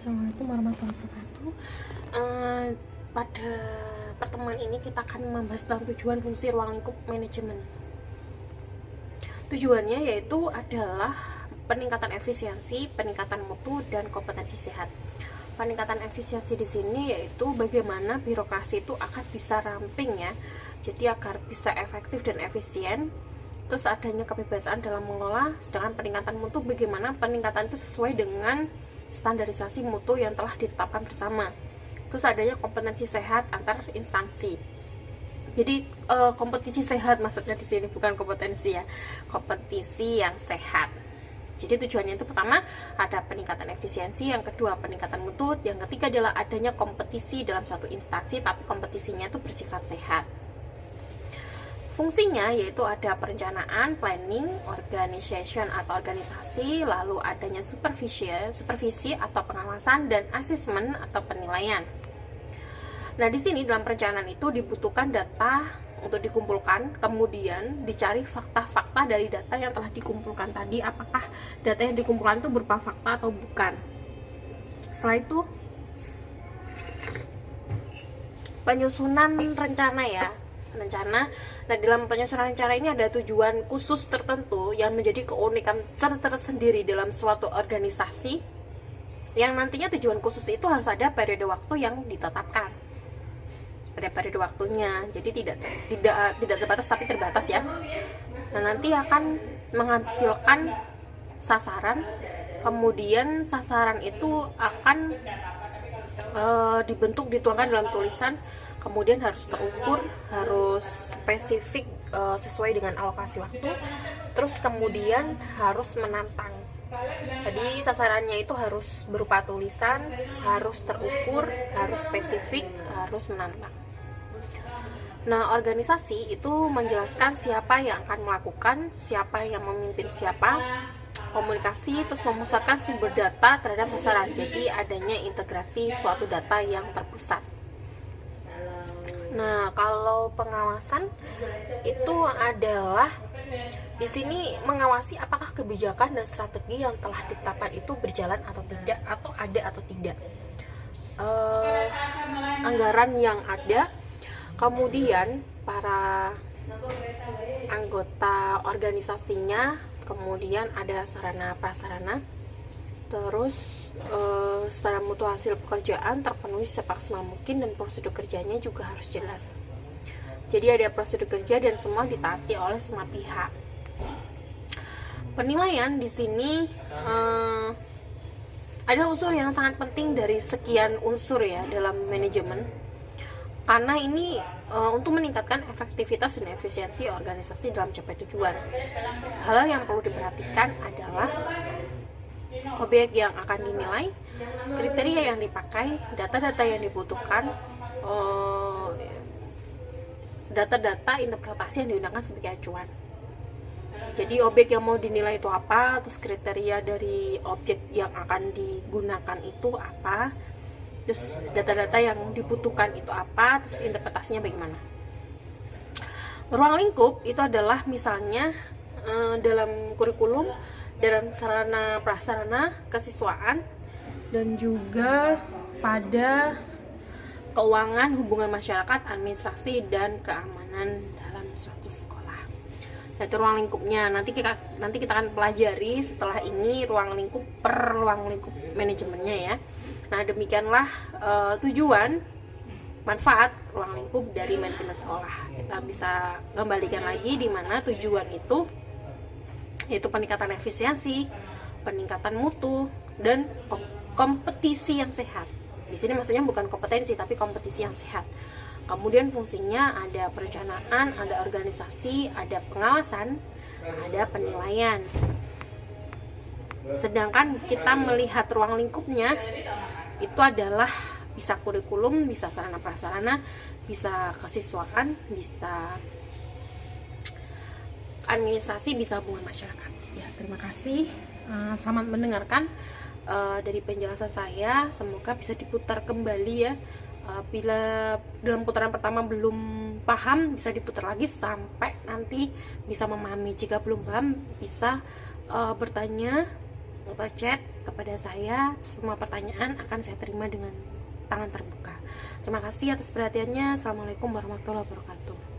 Assalamualaikum warahmatullahi wabarakatuh. Pada pertemuan ini kita akan membahas tentang tujuan fungsi ruang lingkup manajemen. Tujuannya yaitu adalah peningkatan efisiensi, peningkatan mutu, dan kompetensi sehat. Peningkatan efisiensi di sini yaitu bagaimana birokrasi itu akan bisa ramping ya, jadi agar bisa efektif dan efisien. Terus adanya kebebasan dalam mengelola, sedangkan peningkatan mutu bagaimana peningkatan itu sesuai dengan standarisasi mutu yang telah ditetapkan bersama. Terus adanya kompetensi sehat antar instansi. Jadi kompetisi sehat maksudnya di sini, bukan kompetensi ya, kompetisi yang sehat. Jadi tujuannya itu pertama ada peningkatan efisiensi, yang kedua peningkatan mutu, yang ketiga adalah adanya kompetisi dalam satu instansi tapi kompetisinya itu bersifat sehat. Fungsinya yaitu ada perencanaan, planning, organization atau organisasi, lalu adanya supervisi atau pengawasan, dan asesmen atau penilaian. Nah, di sini dalam perencanaan itu dibutuhkan data untuk dikumpulkan, kemudian dicari fakta-fakta dari data yang telah dikumpulkan tadi, apakah data yang dikumpulkan itu berupa fakta atau bukan. Setelah itu penyusunan rencana ya. Nah, dalam penyusunan rencana ini ada tujuan khusus tertentu yang menjadi keunikan tersendiri dalam suatu organisasi, yang nantinya tujuan khusus itu harus ada periode waktu yang ditetapkan. Ada periode waktunya, jadi tidak terbatas tapi terbatas ya. Nah, nanti akan menghasilkan sasaran, kemudian sasaran itu akan dibentuk, dituangkan dalam tulisan, kemudian harus terukur, harus spesifik sesuai dengan alokasi waktu, terus kemudian harus menantang. Jadi sasarannya itu harus berupa tulisan, harus terukur, harus spesifik, harus menantang. Nah, organisasi itu menjelaskan siapa yang akan melakukan, siapa yang memimpin siapa, komunikasi, terus memusatkan sumber data terhadap sasaran. Jadi adanya integrasi suatu data yang terpusat. Nah, kalau pengawasan itu adalah di sini mengawasi apakah kebijakan dan strategi yang telah ditetapkan itu berjalan atau tidak, atau ada atau tidak. Anggaran yang ada, kemudian para anggota organisasinya, kemudian ada sarana prasarana, terus secara mutu hasil pekerjaan terpenuhi semaksimal mungkin, dan prosedur kerjanya juga harus jelas. Jadi ada prosedur kerja dan semua ditaati oleh semua pihak. Penilaian di sini ada unsur yang sangat penting dari sekian unsur ya dalam manajemen, karena ini untuk meningkatkan efektivitas dan efisiensi organisasi dalam mencapai tujuan. Hal yang perlu diperhatikan adalah objek yang akan dinilai, kriteria yang dipakai, data-data yang dibutuhkan, data-data interpretasi yang digunakan sebagai acuan. Jadi objek yang mau dinilai itu apa, terus kriteria dari objek yang akan digunakan itu apa, terus data-data yang dibutuhkan itu apa, terus interpretasinya bagaimana. Ruang lingkup itu adalah misalnya dalam kurikulum, dalam sarana prasarana kesiswaan, dan juga pada keuangan, hubungan masyarakat, administrasi, dan keamanan dalam suatu sekolah. Nah, itu ruang lingkupnya. Nanti kita akan pelajari setelah ini ruang lingkup per ruang lingkup manajemennya ya. Nah, demikianlah tujuan manfaat ruang lingkup dari manajemen sekolah. Kita bisa kembalikan lagi di mana tujuan itu yaitu peningkatan efisiensi, peningkatan mutu, dan kompetisi yang sehat. Di sini maksudnya bukan kompetensi tapi kompetisi yang sehat. Kemudian fungsinya ada perencanaan, ada organisasi, ada pengawasan, ada penilaian. Sedangkan kita melihat ruang lingkupnya itu adalah bisa kurikulum, bisa sarana prasarana, bisa kesiswaan, bisa administrasi, bisa hubungan masyarakat. Ya, terima kasih. Selamat mendengarkan dari penjelasan saya. Semoga bisa diputar kembali ya. Bila dalam putaran pertama belum paham, bisa diputar lagi sampai nanti bisa memahami. Jika belum paham, bisa bertanya atau chat kepada saya. Semua pertanyaan akan saya terima dengan tangan terbuka. Terima kasih atas perhatiannya. Assalamualaikum warahmatullahi wabarakatuh.